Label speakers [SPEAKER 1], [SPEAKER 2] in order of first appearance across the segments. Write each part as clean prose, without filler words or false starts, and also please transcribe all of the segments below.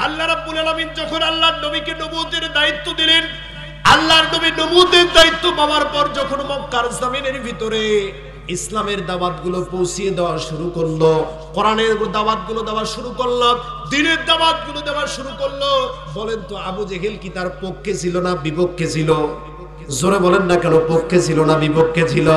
[SPEAKER 1] আল্লাহ রাব্বুল আলামিন যখন আল্লাহর নবীকে নবুয়তের দায়িত্ব দিলেন, আল্লাহর নবী নবুয়তের দায়িত্ব পাওয়ার পর যখন মক্কার জমিনের ভিতরে ইসলামের দাওয়াতগুলো পৌঁছিয়ে দেওয়া শুরু করলো, কোরআনের দাওয়াতগুলো দেওয়া শুরু করলো, দ্বীনের দাওয়াতগুলো দেওয়া শুরু করলো, বলেন তো আবু জেহেল কি তার পক্ষে ছিল না বিপক্ষে ছিল? জোরে বলেন না কেন, পক্ষে ছিল না বিপক্ষে ছিল?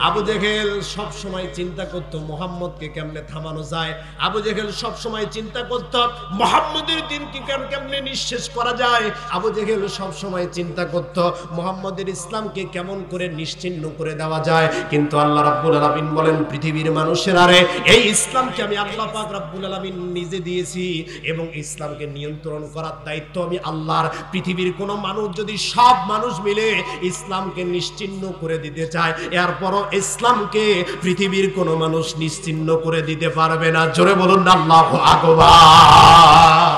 [SPEAKER 1] আবু জেহেল সব সময় চিন্তা করত মুহাম্মদকে কেমনে থামানো যায়। আবু জেহেল সব সময় চিন্তা করত মুহাম্মদের দ্বীনকে কেমনে নিঃশেষ করা যায়। আবু জেহেল সব সময় চিন্তা করত মুহাম্মদের ইসলামকে কেমন করে নিশ্চিহ্ন করে দেওয়া যায়। কিন্তু আল্লাহ রাব্বুল আলামিন বলেন, পৃথিবীর মানুষের আরে এই ইসলামকে আমি আল্লাহ পাক রাব্বুল আলামিন নিজে দিয়েছি এবং ইসলামকে নিয়ন্ত্রণ করার দায়িত্ব আমি আল্লাহর। পৃথিবীর কোন মানুষ যদি সব মানুষ মিলে ইসলামকে নিশ্চিহ্ন করে দিতে চায়, এরপরও ইসলামকে পৃথিবীর কোন মানুষ নিশ্চিহ্ন করে দিতে পারবে না। জোরে বলুন না আল্লাহু আকবার।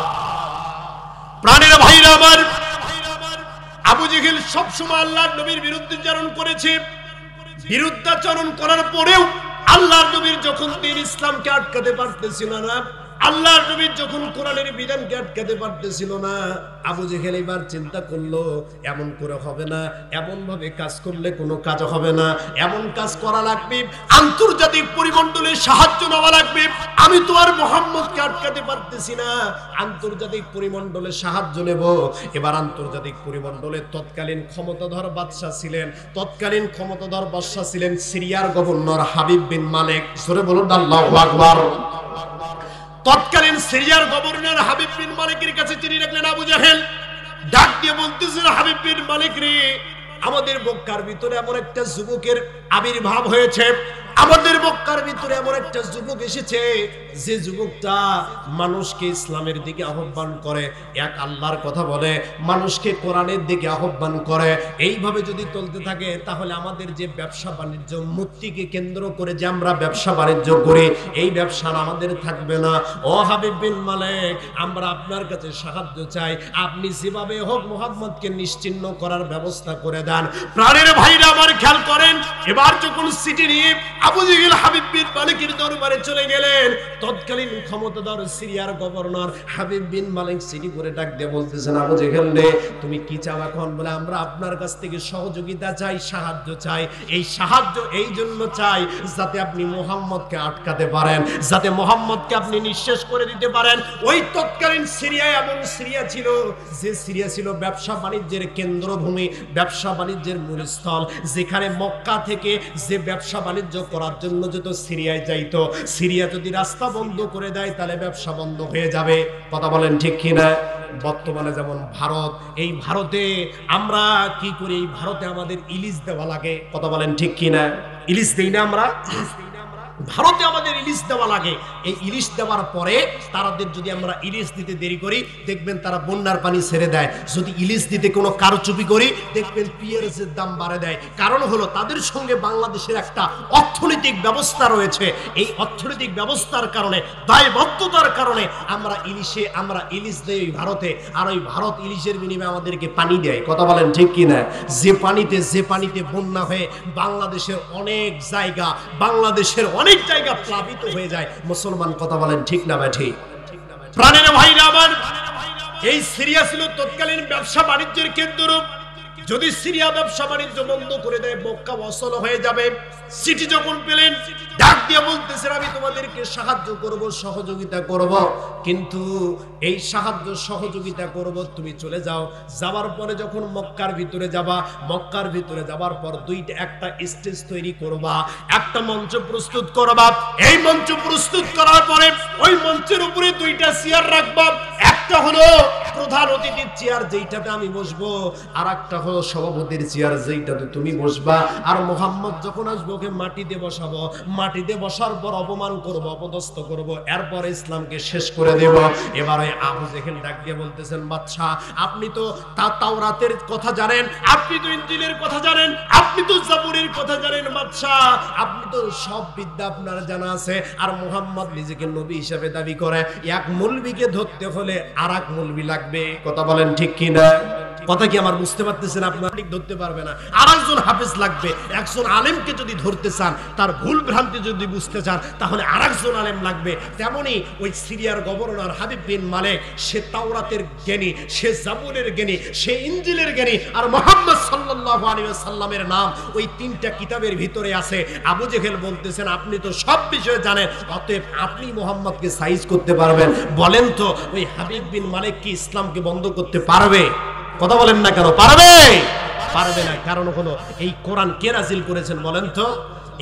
[SPEAKER 1] প্রাণের ভাইরা আমার, আবু জেহেল সব সময় আল্লাহর নবীর বিরুদ্ধাচরণ করেছে। বিরুদ্ধাচরণ করার পরেও আল্লাহর নবীর যখন দ্বীন ইসলামকে আটকাতে পারতেছিল না, আল্লাহর নবীর যখন কোরআনের বিধানকে আটকাতে পারতেছিল না, আবু জেহেল এবার চিন্তা করলো এমন করে হবে না, এমন ভাবে কাজ করলে কোনো কাজ হবে না, এমন কাজ করা লাগবে, আন্তর্জাতিক পরিমণ্ডলের সাহায্য নেওয়া লাগবে। আমি তো আর মুহাম্মদকে আটকাতে পারতেছি না, আন্তর্জাতিক পরিমণ্ডলের সাহায্য নেব। এবার আন্তর্জাতিক পরিমণ্ডলের তৎকালীন ক্ষমতাধর বাদশা ছিলেন, তৎকালীন ক্ষমতাধর বাদশা ছিলেন সিরিয়ার গভর্নর হাবিব বিন মালিক। জোরে বলুন আল্লাহু আকবার। তৎকালীন সিরিয়ার গভর্নর হাবিব বিন মালিকের কাছে চিঠি রাখলেন আবু জেহেল। ডাক দিয়ে বলতেছেন, হাবিব বিন মালিক রে, আমাদের মক্কার ভিতরে এমন একটা যুবকের আবির্ভাব হয়েছে, আমাদের মক্কার ভিতরে এমন একটা যুবক এসেছে যে যুবকটা মানুষকে ইসলামের দিকে আহ্বান করে, এক আল্লাহর কথা বলে, মানুষকে কোরআনের দিকে আহ্বান করে। এইভাবে যদি চলতে থাকে তাহলে আমাদের যে ব্যবসা বাণিজ্য, মূর্তিকে কেন্দ্র করে যে আমরা ব্যবসা বাণিজ্য করি, এই ব্যবসা আমাদের থাকবে না। ও হাবিব বিন মালিক, আমরা আপনার কাছে সাহায্য চাই, আপনি যেভাবে হোক মুহাম্মদকে নিশ্চিহ্ন করার ব্যবস্থা করে দেন। প্রাণের ভাইরা আমার খেয়াল করেন, এবার যখন চিঠি নিয়ে আবু জেহেল হাবিব বিন মালিকের দরবারে চলে গেলেন, তৎকালীন ক্ষমতাধর সিরিয়ার গভর্নর হাবিব বিন মালিক চিঠি করে ডাক দিয়ে বলতেছেন, আবু জেহেল রে, তুমি কি চাও এখন? বলে, আমরা আপনার কাছ থেকে সহযোগিতা চাই, সাহায্য চাই। এই সাহায্য এই জন্য চাই যাতে আপনি মুহাম্মদকে আটকাতে পারেন, যাতে মুহাম্মদকে আপনি নিঃশেষ করে দিতে পারেন। ওই তৎকালীন সিরিয়ায় এমন সিরিয়া ছিল যে সিরিয়া ছিল ব্যবসা বাণিজ্যের কেন্দ্রভূমি, ব্যবসা বাণিজ্যের মূলস্থল, যেখানে মক্কা থেকে যে ব্যবসা বাণিজ্য করার জন্য যত সিরিয়ায় যাইতো, সিরিয়া যদি রাস্তা বন্ধ করে দেয় তাহলে ব্যবসা বন্ধ হয়ে যাবে। কথা বলেন ঠিক কিনা? বর্তমানে যেমন ভারত, এই ভারতে আমরা কি করি? এই ভারতে আমাদের ইলিশ দেওয়া লাগে। কথা বলেন ঠিক কিনা? ইলিশ দেই না আমরা? ভারতে আমাদের ইলিশ দেওয়া লাগে। এই ইলিশ দেওয়ার পরে তাদের যদি আমরা ইলিশ দিতে দেরি করি, দেখবেন তারা বন্যার পানি ছেড়ে দেয়। যদি ইলিশ দিতে কোনো কারচুপি করি, দেখবেন পেঁয়াজের দাম বাড়ে দেয়। কারণ হলো তাদের সঙ্গে বাংলাদেশের একটা অর্থনৈতিক ব্যবস্থা রয়েছে। এই অর্থনৈতিক ব্যবস্থার কারণে, দায়বদ্ধতার কারণে আমরা ইলিশ দেই ওই ভারতে, আর ওই ভারত ইলিশের বিনিময়ে আমাদেরকে পানি দেয়। কথা বলেন ঠিক কিনা? যে পানিতে বন্যা হয়ে বাংলাদেশের অনেক জায়গা প্লাবিত হয়ে যায় মুসলমান। কথা বলেন ঠিক না ভাই? প্রাণের ভাইরা আমার, এই সিরিয়া ছিল তৎকালীন ব্যবসা বাণিজ্যের কেন্দ্র। যদি সিরিয়া ব্যবসা বাণিজ্য বন্ধ করে দেয়, মক্কা অচল হয়ে যাবে। চিঠি যখন পেলেন, ডাক দিয়ে বলতেছেন, আমি তোমাদেরকে সাহায্য করব, সহযোগিতা করব, কিন্তু এই সাহায্য সহযোগিতা করব, তুমি চলে যাও। যাওয়ার পরে যখন মক্কার ভিতরে যাবা, মক্কার ভিতরে যাবার পর একটা স্টেজ তৈরি করবা, একটা মঞ্চ প্রস্তুত করবা। এই মঞ্চ প্রস্তুত করার পরে ওই মঞ্চের উপরে দুইটা চেয়ার রাখবা। একটা হলো প্রধান অতিথির চেয়ার, যেইটাতে আমি বসবো, আর একটা হলো সভাপতির চেয়ার, যেইটাতে তুমি বসবা। আর মুহাম্মদ যখন আসবে ওকে মাটিতে বসাবো, মাটিতে বসার পর অপমান করব, অপদস্থ করব, এরপর ইসলামকে শেষ করে দেব। এবার ওই আবু জেহেল ডাক দিয়ে বলতেছেন, বাদশা, আপনি তো তাওরাতের কথা জানেন, আপনি তো ইনজিলের কথা জানেন, আপনি তো জাবুরের কথা জানেন, বাদশা, আপনি তো সব বিদ্যা আপনার জানা আছে। আর মুহাম্মদ নিজেকে নবী হিসেবে দাবি করে, এক মৌলবীকে ধরতে হলে আর এক মৌলবী লাগবে। কথা বলেন ঠিক কিনা? কথা কি আমার বুঝতে পারতেছেন? আপনারা ঠিক ধরতে পারবে না। আরেকজন হাফেজ লাগবে। একজন আলেমকে যদি ধরতে চান, তার ভুল ভ্রান্তি যদি বুঝতে চান, তাহলে আরেকজন আলেম লাগবে। তেমনি ওই সিরিয়ার গভর্নর হাবিব বিন মালেক, সে তাওরাতের জ্ঞানী, সে জাবুরের জ্ঞানী, সে ইনজিলের জ্ঞানী, আর মুহাম্মদ সাল্লাল্লাহু আলাইহি ওয়াসাল্লামের নাম ওই তিনটা কিতাবের ভিতরে আছে। আবু জেহেল বলতেছেন আপনি তো সব বিষয়ে জানেন, অতএব আপনি মুহাম্মদকে সাইজ করতে পারবেন। বলেন তো ওই হাবিব বিন মালেক কি ইসলামকে বন্ধ করতে পারবে? কথা বলেন না কেন? পারবে? পারবে না। কারণ হলো এই কোরআন কে নাজিল করেছেন বলেন তো?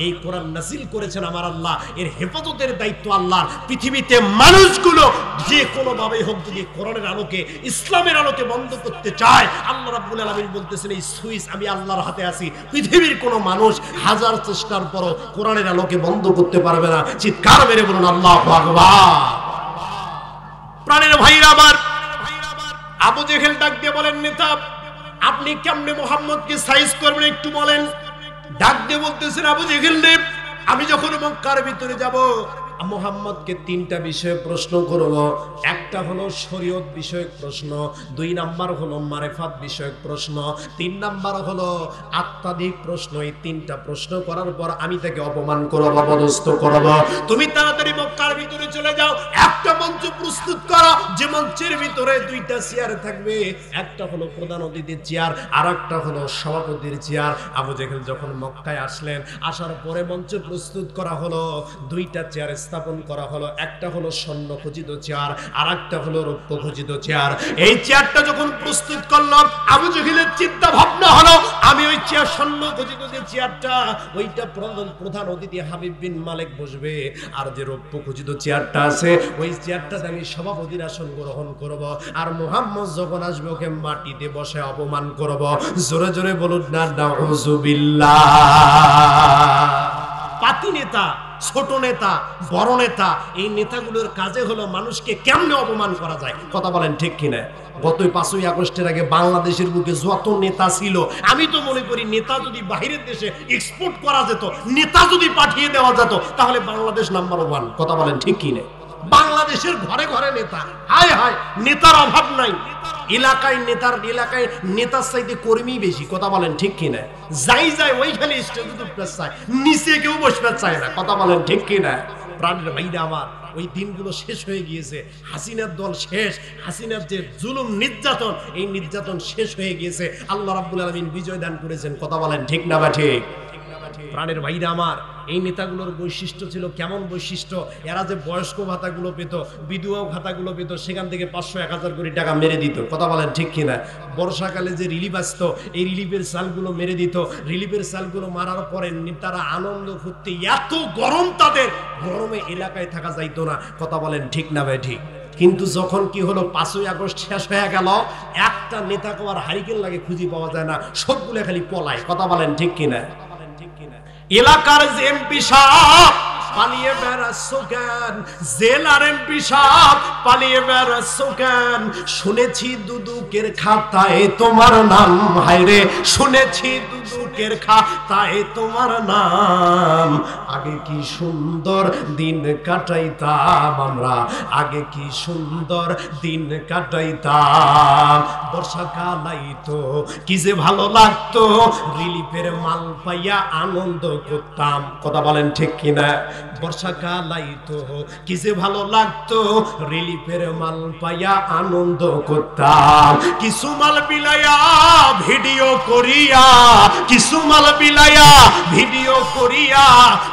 [SPEAKER 1] এই কোরআন নাজিল করেছেন আমার আল্লাহ। এর হেফাজতের দায়িত্ব আল্লাহর। পৃথিবীতে মানুষগুলো যে কোনো ভাবে হোক যদি কোরআনের আলোকে, ইসলামের আলোকে বন্ধ করতে চায়, আল্লাহ রাব্বুল আলামিন বলতেছেন এই সুইচ আমি আল্লাহর হাতে আছি। পৃথিবীর কোনো মানুষ হাজার চেষ্টার পরও কোরআনের আলোকে বন্ধ করতে পারবে না। চিৎকার মেরে বলুন আল্লাহু আকবার। প্রাণের ভাইরা আমার, আবু জেহেল ডাক দিয়ে বলেন নেতা আপনি কেমনে মুহাম্মদকে সাইজ করবেন একটু বলেন। ডাক দিয়ে বলতেছেন আবু জেহেল রে, আমি যখন মক্কার ভিতরে যাব মুহাম্মদকে তিনটা বিষয়ে প্রশ্ন করব। একটা হলো শরীয়ত বিষয়ক প্রশ্ন, 2 নাম্বার হলো মারিফাত বিষয়ক প্রশ্ন, 3 নাম্বার হলো আত্মাধিক প্রশ্ন। এই তিনটা প্রশ্ন করার পর আমি তাকে অপমান করব, অপদস্থ করব। তুমি তাড়াতাড়ি মক্কার ভিতরে চলে যাও, একটা মঞ্চ প্রস্তুত করো, যে মঞ্চের ভিতরে 2টা চেয়ার থাকবে, একটা হলো প্রধান অতিথির চেয়ার, আর একটা হলো সভাপতির চেয়ার। আবু জেহেল যখন মক্কায় আসলেন, আসার পরে মঞ্চ প্রস্তুত করা হলো, 2টা চেয়ার স্থাপন করা হলো। একটা হলো স্বর্ণ খচিত চেয়ার, আর একটা হলো রৌপ্য খচিত চেয়ার। এই চেয়ারটা যখন প্রস্তুত করলাম, আবু জেহেলের চিন্তা ভাবনা হলো আমি ওই চেয়ার, স্বর্ণ খচিত যে চেয়ারটা, ওইটা প্রধান অতিথি হাবিব বিন মালেক বসবে, আর যে রৌপ্য খচিত চেয়ারটা আছে ওই চেয়ারটাতে আমি সভাপতির আসন গ্রহণ করব। আর মুহাম্মদ যখন আসবে ওকে মাটিতে বসে অপমান করব। জোরে জোরে বলুন না নাউযুবিল্লাহ। পাতি নেতা, ছোট নেতা, বড় নেতা, এই নেতাগুলোর কাজে হলো মানুষকে কেমনে অপমান করা যায়। কথা বলেন ঠিক কিনা? গত 5ই আগস্টের আগে বাংলাদেশের বুকে যত নেতা ছিল, আমি তো মনে করি নেতা যদি বাইরের দেশে এক্সপোর্ট করা যেত, নেতা যদি পাঠিয়ে দেওয়া যেত, তাহলে বাংলাদেশ নাম্বার 1। কথা বলেন ঠিক কিনা? বাংলাদেশের ঘরে ঘরে নেতা, হায় হায় নেতার অভাব নাই। এলাকায় নেতার চাইতে কর্মী বেশি। কথা বলেন ঠিক কিনা? যাই যায় ওইখানে স্টেজে উঠতে চায়, নিচে কেউ বসতে চায় না। কথা বলেন ঠিক কিনা? প্রাণের ভাইরা আমার, ওই দিনগুলো শেষ হয়ে গিয়েছে। হাসিনার দল শেষ, হাসিনার যে জুলুম নির্যাতন, এই নির্যাতন শেষ হয়ে গিয়েছে। আল্লাহ রাব্বুল আলামিন বিজয় দান করেছেন। কথা বলেন ঠিক না বা ঠিক? প্রাণের ভাইরা আমার, এই নেতাগুলোর বৈশিষ্ট্য ছিল কেমন বৈশিষ্ট্য? এরা যে বয়স্ক ভাতাগুলো পেত, বিধবা ভাতাগুলো পেত, সেখান থেকে 500-1000 কোটি টাকা মেরে দিত। কথা বলেন ঠিক কিনা? বর্ষাকালে যে রিলিফ আসতো, এই রিলিফের চালগুলো মেরে দিত। রিলিফের চালগুলো মারার পরে নেতারা আনন্দ ফুর্তি, এত গরম তাদের, গরমে এলাকায় থাকা যাইতো না। কথা বলেন ঠিক না ভাই ঠিক? কিন্তু যখন কি হলো 5ই আগস্ট শেষ হয়ে গেল, একটা নেতাকে আর হারিকেন লাগে খুঁজে পাওয়া যায় না, সবগুলো খালি পলায়। কথা বলেন ঠিক কিনা? এলাকার যে এমপি সাহেব পালিয়ে বেড়াচ্ছ কেন? জেলার এমপি সাহেব পালিয়ে বেড়াচ্ছ কেন? শুনেছি দুদুকের খাতায় তোমার নাম, হায়রে শুনেছি দুদুকের খাতায় তোমার নাম। আগে কি সুন্দর দিন কাটাইতাম আমরা, আগে কি সুন্দর দিন কাটাইতাম। বর্ষাকাল আইতো কি যে ভালো লাগতো, রিলিফের মাল পাইয়া আনন্দ করতাম। কথা বলেন ঠিক কিনা? বর্ষাকাল আইতো কি যে ভালো লাগতো, রিলিফের মাল পাইয়া আনন্দ করতাম। কিছু মাল বিলাইয়া ভিডিও করিয়া, কিছু মাল বিলাইয়া ভিডিও করিয়া,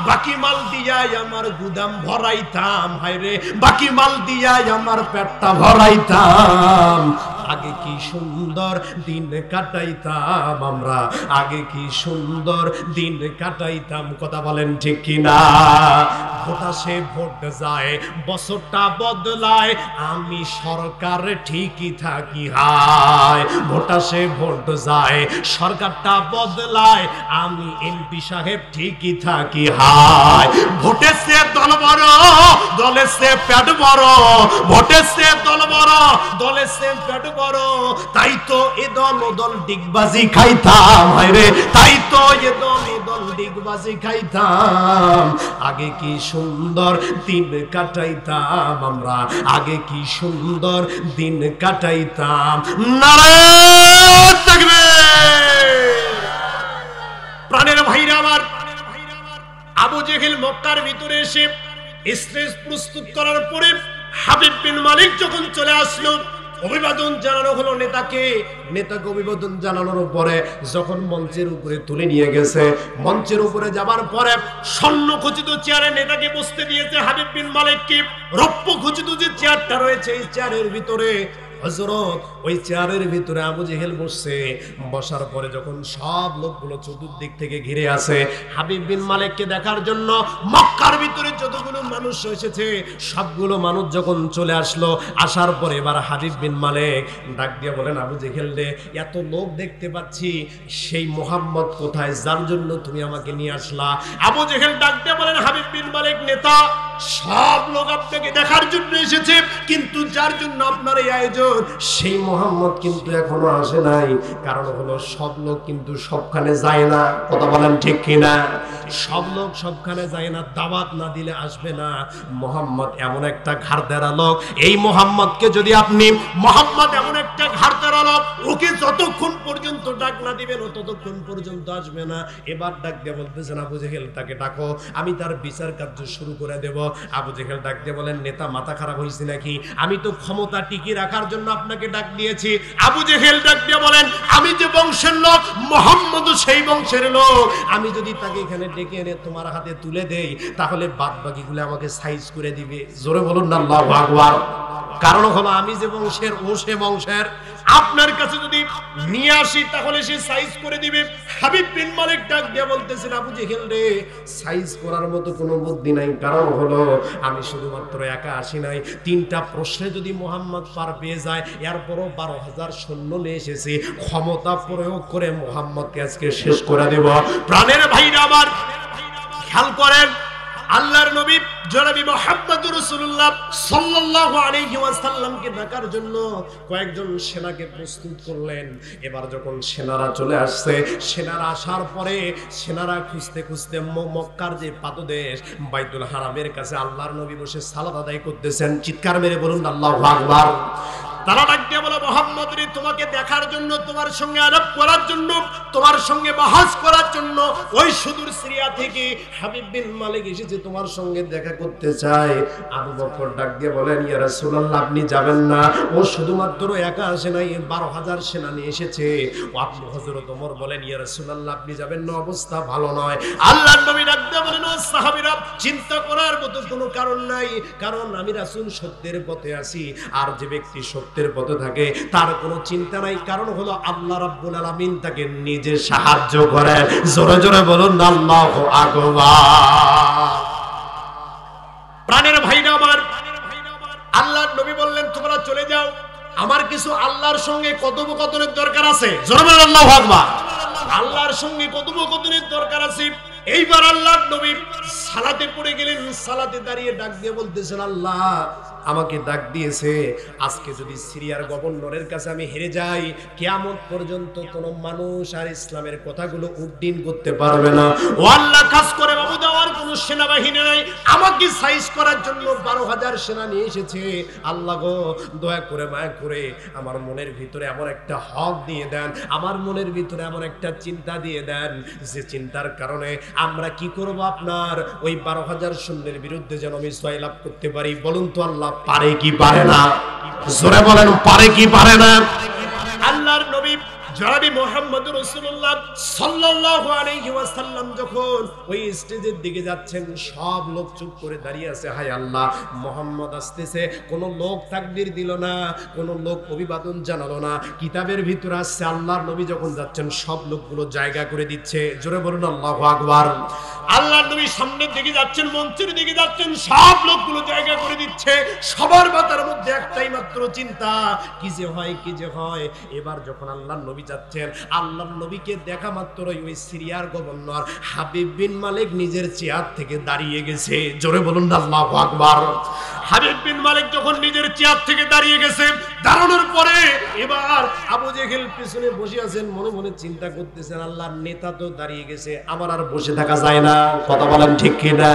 [SPEAKER 1] বাকি মাল দিয়াই আমার গুদাম ভরাইতাম। হায়রে বাকি মাল দিয়াই আমার পেটটা ভরাইতাম। আগে কি সুন্দর দিন কাটাইতাম আমরা, আগে কি সুন্দর দিন কাটাইতাম। কথা বলেন ঠিক কিনা? ভোট আসে ভোট যায়, বছরটা বদলায়, আমি সরকার ঠিকই থাকি হায়। ভোট আসে ভোট যায়, সরকারটা বদলায়, আমি এমপি সাহেব ঠিকই থাকি হায়। ভোটের সে দল বড়, দলের সে পেট বড়, ভোটের সে দল বড়, দলের সেম পেট বড়, তাই তো এ দল ও দল ডিগবাজি খাইতাম, হায়রে তাই তো এ দল ও দল ডিগবাজি খাইতাম। আগে কি সুন্দর দিন কাটাইতাম আমরা, আগে কি সুন্দর দিন কাটাইতাম। নারায়ে তাকবীর। প্রাণের ভাইরা আমার, আবু জেহেল মক্কার ভিতরে এসে স্টেজ প্রস্তুত করার পরে হাবিব বিন মালিক যখন চলে আসলো, অভিবাদন জানানো হলো নেতাকে অভিবাদন জানানোর পরে যখন মঞ্চের উপরে তুলে নিয়ে গেছে, মঞ্চের উপরে যাবার পরে স্বর্ণ খচিত চেয়ারে নেতাকে বসতে দিয়েছে হাবিব বিন মালিককে। রৌপ্য খচিত যে চেয়ারটা রয়েছে এই চেয়ারের ভিতরে হযরত ওই চেয়ারের ভিতরে আবু জেহেল বসছে। বসার পরে যখন সব লোকগুলো চতুর্দিক থেকে ঘিরে আছে হাবিব বিন মালিককে দেখার জন্য, মক্কার ভিতরে যতগুলো মানুষ এসেছে সবগুলো মানুষ যখন চলে আসলো, আসার পরে এবার হাবিব বিন মালিক ডাক দিয়ে বলেন, আবু জেহেল রে, এত লোক দেখতে পাচ্ছি, সেই মুহাম্মদ কোথায় যার জন্য তুমি আমাকে নিয়ে আসলা? আবু জেহেল ডাক দিয়ে বলেন, হাবিব বিন মালিক নেতা, সব লোক আপনাকে দেখার জন্য এসেছে, কিন্তু যার জন্য আপনার এই আয়োজন সেই মুহাম্মদ কিন্তু এখনো আসে নাই। কারণ হলো সব লোক কিন্তু সবখানে যায় না, কথা বলেন ঠিক কিনা? সব লোক সবখানে যায় না, দাওয়াত না দিলে আসবে না। মুহাম্মদ এমন একটা ঘাড়দেরা লোক, এই মুহাম্মদকে যদি আপনি, মুহাম্মদ এমন একটা ঘাড়দেরা লোক, ওকে যতক্ষণ পর্যন্ত ডাক না দিবেন ও ততক্ষণ পর্যন্ত আসবে না। এবার ডাক দিয়ে বলতেছেন, আবু জেহেল তাকে ডাকো, আমি তার বিচার কার্য শুরু করে দেব। আবু জেহেল ডাক দিয়ে বলেন, নেতা মাথা খারাপ হয়েছে নাকি? আমি তো ক্ষমতা টিকিয়ে রাখার জন্য আপনাকে ডাক দিয়েছি। আবু জেহেল ডাক দিয়ে বলেন, আমি যে বংশের লোক, মুহাম্মদ সেই বংশের লোক, আমি যদি তাকে এখানে ডেকে এনে তোমার হাতে তুলে দেই তাহলে বাদ বাকিগুলো আমাকে সাইজ করে দিবে। জোরে বলুন না আল্লাহু আকবার। কারণ হলো আমি যে বংশের ও সে বংশের, আপনার কাছে যদি নিয়ে আসি তাহলে সে সাইজ করে দিবে। হাবিব বিন মালিক ডাক দিয়ে বলতেছেন, আবু জেহেল রে, সাইজ করার মতো কোনো বুদ্ধি নাই। কারণ হলো আমি শুধুমাত্র একা আসি নাই, 3টা প্রশ্নে যদি মুহাম্মদ পার পেয়ে যায়, এরপরও 12,000 সৈন্য নিয়ে এসেছি, ক্ষমতা প্রয়োগ করে মুহাম্মদকে আজকে শেষ করে দেব। প্রাণের ভাইরা আমার, খেয়াল করেন, আল্লাহর নবী জনাবি মুহাম্মদুর রাসূলুল্লাহ সাল্লাল্লাহু আলাইহি ওয়াসাল্লামকে ডাকার জন্য কয়েকজন সেনাকে প্রস্তুত করলেন। এবার যখন সেনারা চলে আসছে, সেনারা আসার পরে সেনারা খুঁজতে খুঁজতে মক্কার যে পাদদেশ বাইতুল হারামের কাছে আল্লাহর নবী বসে সালাত আদায় করতেছেন। চিৎকার মেরে বলুন আল্লাহু আকবার। তারা ডাক দিয়ে বলে, মুহাম্মদ রে, তোমাকে দেখার জন্য, তোমার সঙ্গে আলাপ করার জন্য, তোমার সঙ্গে বাহাস করার জন্য ওই সুদূর সিরিয়া থেকে হাবিব বিন মালিক এসেছে, তোমার সঙ্গে দেখা করতে চায়। আবু বকর ডাক দিয়ে বলেন, ইয়া রাসূলুল্লাহ, আপনি যাবেন না, ও শুধুমাত্র একা আসে নাই, 12,000 সেনা নিয়ে এসেছে। ও আপনি হযরত ওমর বলেন, ইয়া রাসূলুল্লাহ, আপনি যাবেন না, অবস্থা ভালো নয়। আল্লাহর নবী ডাক দিয়ে বলেন, ও সাহাবীরা, চিন্তা করার মতো কোনো কারণ নাই, কারণ আমি রাসূল সত্যের পথে আছি, আর যে ব্যক্তি সত্যের পথে থাকে তার কোনো চিন্তা নাই। কারণ হলো আল্লাহ রাব্বুল আলামিন তাকে নিজে সাহায্য করে। জোরে জোরে বলুন আল্লাহু আকবার। প্রাণের ভাইরা আমার, আল্লাহর নবী বললেন, তোমরা চলে যাও, আমার কিছু আল্লাহর সঙ্গে কথোপকথনের দরকার আছে। জোরে বলুন আল্লাহু আকবার। আল্লাহর সঙ্গে কথোপকথনের দরকার আছে। এইবার আল্লাহর নবী সালাতে পড়ে গেলেন, সালাতে দাঁড়িয়ে ডাক দিয়ে বলতেছেন, আল্লাহ আমাকে ডাক দিয়েছে, আজকে যদি সিরিয়ার গভর্নরের কাছে আমি হেরে যাই, কিয়ামত পর্যন্ত কোনো মানুষ আর ইসলামের কথাগুলো উড্ডীন করতে পারবে না। ও আল্লাহ, কাজ করে বাবু দেওয়ার কোনো সেনাবাহিনী নাই, আমাকে সাইজ করার জন্য 12,000 সেনা নিয়ে এসেছে। আল্লাহ গো, দয়া করে মায়া করে আমার মনের ভিতরে এমন একটা হক দিয়ে দেন, আমার মনের ভিতরে এমন একটা চিন্তা দিয়ে দেন, যে চিন্তার কারণে আমরা কি করব, আপনার ওই 12,000 সৈন্যের বিরুদ্ধে যেন আমি জয় লাভ করতে পারি। বলুন তো আল্লাহ পারে কি পারে না? জোরে বলেন, পারে কি পারে না? আল্লাহর নবী জনাবি মুহাম্মদুর রাসূলুল্লাহ সাল্লাল্লাহু আলাইহি ওয়াসাল্লাম যখন ওই স্টেজের দিকে যাচ্ছেন, সব লোক চুপ করে দাঁড়িয়ে আছে। হায় আল্লাহ, মুহাম্মদ আসতেছে, কোন লোক তাকবীর দিল না, কোন লোক অভিবাদন জানালো না। কিতাবের ভিতরে আসছে, আল্লাহর নবী যখন যাচ্ছেন সব লোকগুলো জায়গা করে দিচ্ছে। জোরে বলুন আল্লাহু আকবার। আল্লাহর নবী সামনের দিকে যাচ্ছেন, মঞ্চের দিকে যাচ্ছেন, সব লোকগুলো জায়গা করে দিচ্ছে। সবার মাথার মধ্যে একটাই মাত্র চিন্তা, কি যে হয়, কি যে হয়। এবার যখন আল্লাহর নবী যাচ্ছেন। আল্লাহর নবীকে দেখা মাত্রই ওই সিরিয়ার গভর্নর হাবিব বিন মালিক নিজের চেয়ার থেকে দাঁড়িয়ে গেছে। জোরে বলুন না আল্লাহু আকবার। হাবিব বিন মালিক যখন নিজের চেয়ার থেকে দাঁড়িয়ে গেছে, দাঁড়ানোর পরে এবার আবু জেহেল পিছনে বসে আছেন, মনে মনে চিন্তা করতেছেন আল্লাহর নেতা তো দাঁড়িয়ে গেছে, আমার আর বসে থাকা যায় না। কথা বলেন ঠিক কিনা?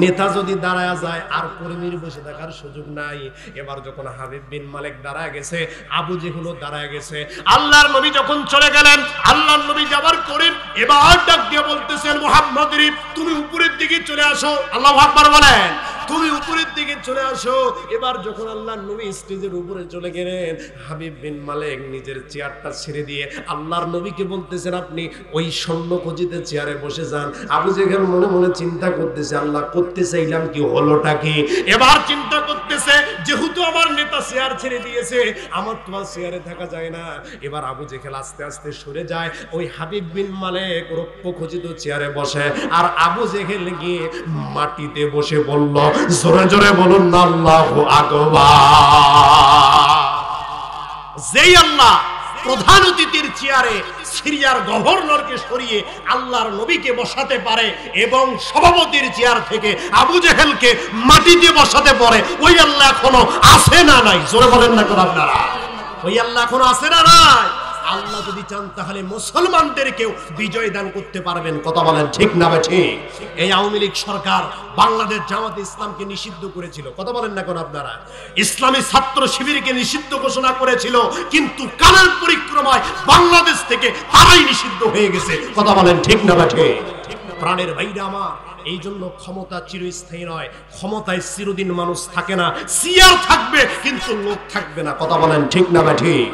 [SPEAKER 1] নেতা যদি দাঁড়ায় যায় আর কর্মীর বসে থাকার সুযোগ নাই। এবার যখন হাবিব বিন মালিক দাঁড়ায় গেছে, আবু জেহেলও দাঁড়ায় গেছে। আল্লাহর নবী যখন চলে গেলেন, আল্লাহর নবী যাবার পরে এবার ডাক দিয়ে বলতেছেন মুহাম্মদ রে, তুমি উপরের দিকে চলে আসো। আল্লাহু আকবার বলেন। তুমি উপরের দিকে চলে আসো। এবার যখন আল্লাহর নবী স্টেজের উপরে চলে গেলেন, হাবিব বিন মালিক নিজের চেয়ারটা ছেড়ে দিয়ে আল্লাহর নবীকে বলতেছেন আপনি ওই স্বর্ণখচিত চেয়ারে বসে যান। আবু জেহেল মনে মনে চিন্তা করতেছে আল্লাহ করতে চাইলাম কি, হলোটা কি? এবার চিন্তা করতেছে যেহেতু আমার নেতা চেয়ার ছেড়ে দিয়েছে, আমার তো আর চেয়ারে থাকা যায় না। এবার আবু জেহেল আস্তে আস্তে সরে যায়, ওই হাবিব বিন মালিক রৌপ্যখচিত চেয়ারে বসে, আর আবু জেহেল গিয়ে মাটিতে বসে বলল, জোরে জোরে বলুন না আল্লাহু আকবার। যেই আল্লাহ প্রধান অতিথির চেয়ারে সিরিয়ার গভর্নরকে সরিয়ে আল্লাহর নবীকে বসাতে পারে এবং সভাপতির চেয়ার থেকে আবু জেহেলকে মাটিতে বসাতে পারে, ওই আল্লাহ এখনো আছে না নাই? জোরে বলেন না কেন আপনারা? ওই আল্লাহ এখনো আছে না নাই? আল্লাহ যদি চান তাহলে মুসলমানদেরকেও বিজয় দান করতে পারবেন। কথা বলেন ঠিক না ঠিক? এই আওয়ামী লীগ সরকার বাংলাদেশ জামাত ইসলামকে নিষিদ্ধ করেছিল। কথা বলেন না কেন আপনারা? ইসলামী ছাত্র শিবিরকে নিষিদ্ধ ঘোষণা করেছিল, কিন্তু কালের পরিক্রমায় বাংলাদেশ থেকে তারাই নিষিদ্ধ হয়ে গেছে। কথা বলেন ঠিক না ঠিক? প্রাণের ভাইরা আমার, এই জন্য ক্ষমতা চিরস্থায়ী নয়। ক্ষমতায় চিরদিন মানুষ থাকে না। চেয়ার থাকবে কিন্তু লোক থাকবে না। কথা বলেন ঠিক না ঠিক?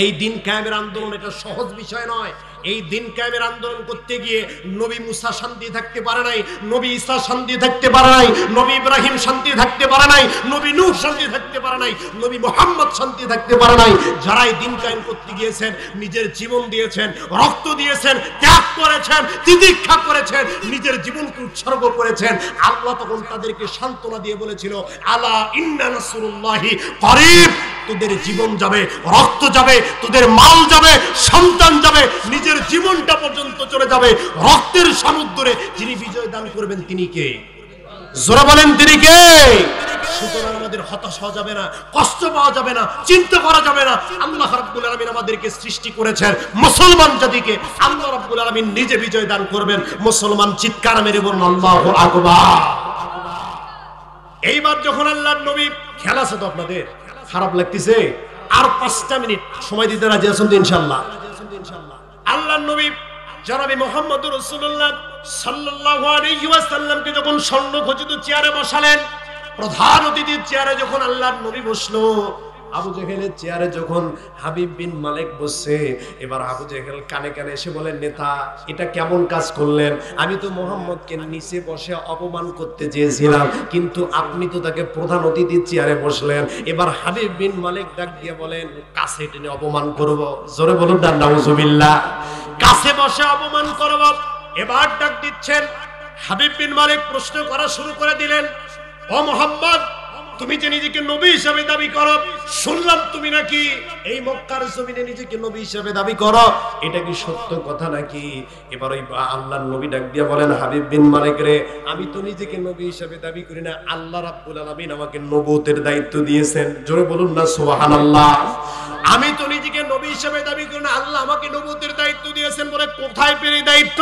[SPEAKER 1] এই দিন কায়েমের আন্দোলন এটা সহজ বিষয় নয়। এই দিন কায়েমের আন্দোলন করতে গিয়ে নবী মুসা শান্তি থাকতে পারে নাই, নবী ঈসা শান্তি থাকতে পারে নাই, নবী ইব্রাহিম শান্তি থাকতে পারে নাই, নবী নূহ শান্তি থাকতে পারে নাই, নবী মুহাম্মদ শান্তি থাকতে পারে নাই। যারা এই দিন কায়েম করতে গিয়েছেন, নিজের জীবন দিয়েছেন, রক্ত দিয়েছেন, ত্যাগ করেছেন, তিতিক্ষা করেছেন, নিজের জীবনকে উৎসর্গ করেছেন, আল্লাহ তখন তাদেরকে সান্ত্বনা দিয়ে বলেছিল আলা ইন্না নাসরুল্লাহি করিব। তোদের জীবন যাবে, রক্ত যাবে, তোদের মাল যাবে, সন্তান যাবে, নিজের জীবনটা পর্যন্ত চলে যাবে। রক্তের সমুদ্রে যিনি বিজয় দান করবেন তিনি কে? জোরে বলেন তিনি কে? সুতরাং আমাদের হতাশ হওয়া যাবে না, কষ্ট পাওয়া যাবে না, চিন্তা করা যাবে না। আল্লাহ রাব্বুল আলামিন আমাদেরকে সৃষ্টি করেছেন মুসলমান জাতিকে, আল্লাহ রাব্বুল আলামিন নিজে বিজয় দান করবেন। মুসলমান চিৎকার মেরে বলুন আল্লাহু আকবার। এইবার যখন আল্লাহর নবী, খেলা আছে তো আপনাদের, খারাপ লাগতেছে? আর 5টা মিনিট সময় দিতে রাজি আছেন তো ইনশাআল্লাহ? আল্লাহর নবী জনাবে মুহাম্মদুর রাসূলুল্লাহ সাল্লাল্লাহু আলাইহি ওয়াসাল্লামকে যখন স্বর্ণখচিত চেয়ারে বসালেন, প্রধান অতিথির চেয়ারে যখন আল্লাহর নবী বসলো, আবু জেহেলের চেয়ারে যখন হাবিব বিন মালিক বসছে, এবার আবু জেহেল কানে কানে এসে বলেন, নেতা এটা কেমন কাজ করলেন? আমি তো মুহাম্মদকে নিচে বসে অপমান করতে চেয়েছিলাম, কিন্তু আপনি তো তাকে প্রধান অতিথির চেয়ারে বসলেন। এবার হাবিব বিন মালিক ডাক দিয়ে বলেন, কাছে টেনে অপমান করব? জোরে বলুন না নাউজুবিল্লাহ। কাছে বসে অপমান করব? এবার ডাক দিচ্ছেন হাবিব বিন মালিক, প্রশ্ন করা শুরু করে দিলেন, ও মুহাম্মদ, তুমি যে নিজেকে নবী হিসেবে দাবি করো, শুনলাম তুমি নাকি এই মক্কার জমিনে নিজেকে নবী হিসেবে দাবি করো, এটা কি সত্য কথা নাকি? এবার ওই আল্লাহর নবী ডাক দিয়ে বলেন, হাবিব বিন মালিক রে, আমি তো নিজেকে নবী হিসেবে দাবি করি না, আল্লাহ রাব্বুল আলামিন আমাকে নবুয়তের দায়িত্ব দিয়েছেন। জোরে বলুন না সুবহানাল্লাহ। আমি তো নিজেকে নবী হিসেবে দাবি করি না, আল্লাহ আমাকে নবুয়তের দায়িত্ব দিয়েছেন। বলে কোথায় পেয়ে দায়িত্ব?